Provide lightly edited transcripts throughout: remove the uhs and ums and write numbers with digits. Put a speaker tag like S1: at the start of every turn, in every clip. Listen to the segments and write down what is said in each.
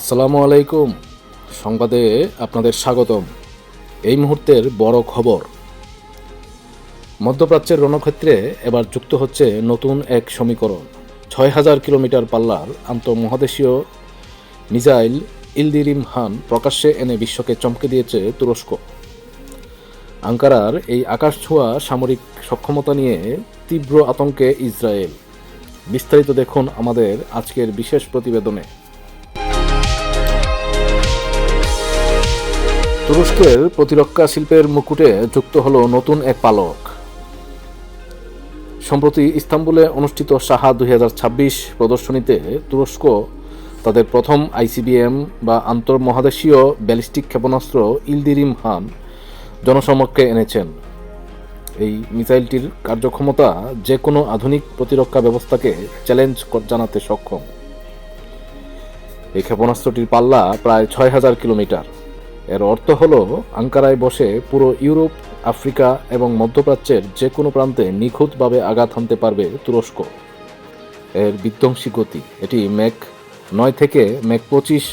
S1: আসসালামু আলাইকুম। সংবাদে আপনাদের স্বাগতম। এই মুহূর্তের বড় খবর, মধ্যপ্রাচ্যের রণক্ষেত্রে এবার যুক্ত হচ্ছে নতুন এক সমীকরণ। ৬,০০০ কিলোমিটার পাল্লার আন্তঃমহাদেশীয় মিসাইল ইলদিরিম হান প্রকাশ্যে এনে বিশ্বকে চমকে দিয়েছে তুরস্ক। আঙ্কারার এই আকাশছোঁয়া সামরিক সক্ষমতা নিয়ে তীব্র আতঙ্কে ইসরায়েল। বিস্তারিত দেখুন আমাদের আজকের বিশেষ প্রতিবেদনে। তুরস্কের প্রতিরক্ষা শিল্পের মুকুটে যুক্ত হলো নতুন এক পালক। সম্প্রতি ইস্তাম্বুলে অনুষ্ঠিত সাহা 2026 প্রদর্শনীতে তুরস্ক তাদের প্রথম আইসিবিএম বা আন্তঃমহাদেশীয় ব্যালিস্টিক ক্ষেপণাস্ত্র ইলদিরিম হান জনসমক্ষে এনেছেন। এই মিসাইলটির কার্যক্ষমতা যে কোনো আধুনিক প্রতিরক্ষা ব্যবস্থাকে চ্যালেঞ্জ জানাতে সক্ষম। এই ক্ষেপণাস্ত্রটির পাল্লা প্রায় ৬,০০০ কিলোমিটার। এর অর্থ হল আঙ্কারায় বসে পুরো ইউরোপ, আফ্রিকা এবং মধ্যপ্রাচ্যের যে কোনো প্রান্তে নিখুঁতভাবে আঘাত হানতে পারবে তুরস্ক। এর বিধ্বংসী গতি, এটি ম্যাক 9 থেকে ম্যাক 25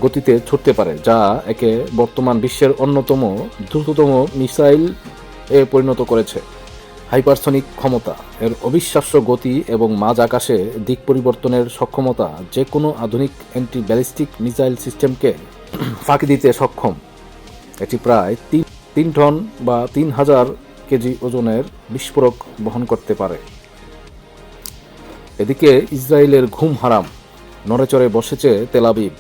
S1: গতিতে ছুটতে পারে, যা একে বর্তমান বিশ্বের অন্যতম দ্রুততম মিসাইল এ পরিণত করেছে। হাইপারসনিক ক্ষমতা, এর অবিশ্বাস্য গতি এবং মাঝ আকাশে দিক পরিবর্তনের সক্ষমতা যে কোনো আধুনিক অ্যান্টি ব্যালিস্টিক মিসাইল সিস্টেমকে ফাঁকি দিতে সক্ষম। এটি প্রায় 3 টন বা 3,000 কেজি ওজনের বিস্ফোরক বহন করতে পারে। এদিকে ইসরায়েলের ঘুম হারাম, নড়েচড়ে বসেছে তেল আবিব।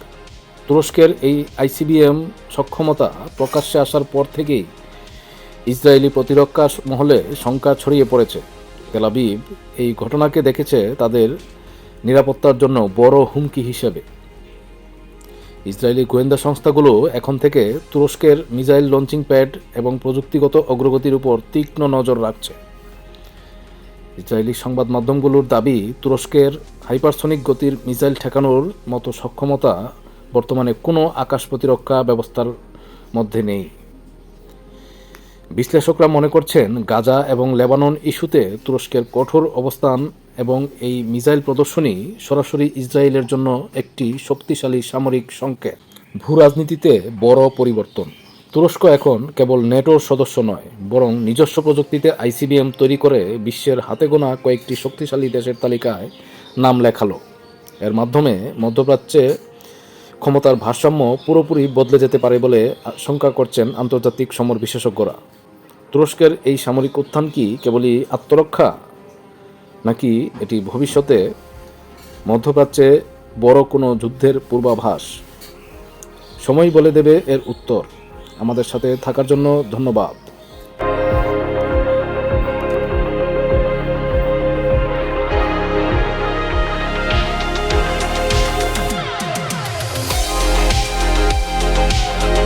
S1: তুরস্কের এই আইসিবিএম সক্ষমতা প্রকাশ্যে আসার পর থেকেই ইসরায়েলি প্রতিরক্ষা মহলে শঙ্কা ছড়িয়ে পড়েছে। তেল আবিব এই ঘটনাকে দেখেছে তাদের নিরাপত্তার জন্য বড় হুমকি হিসেবে। ইসরায়েলি গোয়েন্দা সংস্থাগুলো এখন থেকে তুরস্কের মিসাইল লঞ্চিং প্যাড এবং প্রযুক্তিগত অগ্রগতির উপর তীক্ষ্ণ নজর রাখছে। ইসরায়েলি সংবাদ মাধ্যমগুলোর দাবি, তুরস্কের হাইপারসনিক গতির মিসাইল ঠেকানোর মতো সক্ষমতা বর্তমানে কোনো আকাশ প্রতিরক্ষা ব্যবস্থার মধ্যে নেই। বিশ্লেষকরা মনে করছেন, গাজা এবং লেবানন ইস্যুতে তুরস্কের কঠোর অবস্থান এবং এই মিসাইল প্রদর্শনী সরাসরি ইসরায়েলের জন্য একটি শক্তিশালী সামরিক সংকেত। ভূরাজনীতিতে বড় পরিবর্তন। তুরস্ক এখন কেবল নেটোর সদস্য নয়, বরং নিজস্ব প্রযুক্তিতে আইসিবিএম তৈরি করে বিশ্বের হাতে গোনা কয়েকটি শক্তিশালী দেশের তালিকায় নাম লেখালো। এর মাধ্যমে মধ্যপ্রাচ্যে ক্ষমতার ভারসাম্য পুরোপুরি বদলে যেতে পারে বলে আশঙ্কা করছেন আন্তর্জাতিক সমর বিশেষজ্ঞরা। তুরস্কের এই সামরিক উত্থান কি কেবলই আত্মরক্ষা, নাকি এটি ভবিষ্যতে মধ্যপ্রাচ্যে বড় কোনো যুদ্ধের পূর্বাভাস? সময় বলে দেবে এর উত্তর। আমাদের সাথে থাকার জন্য ধন্যবাদ।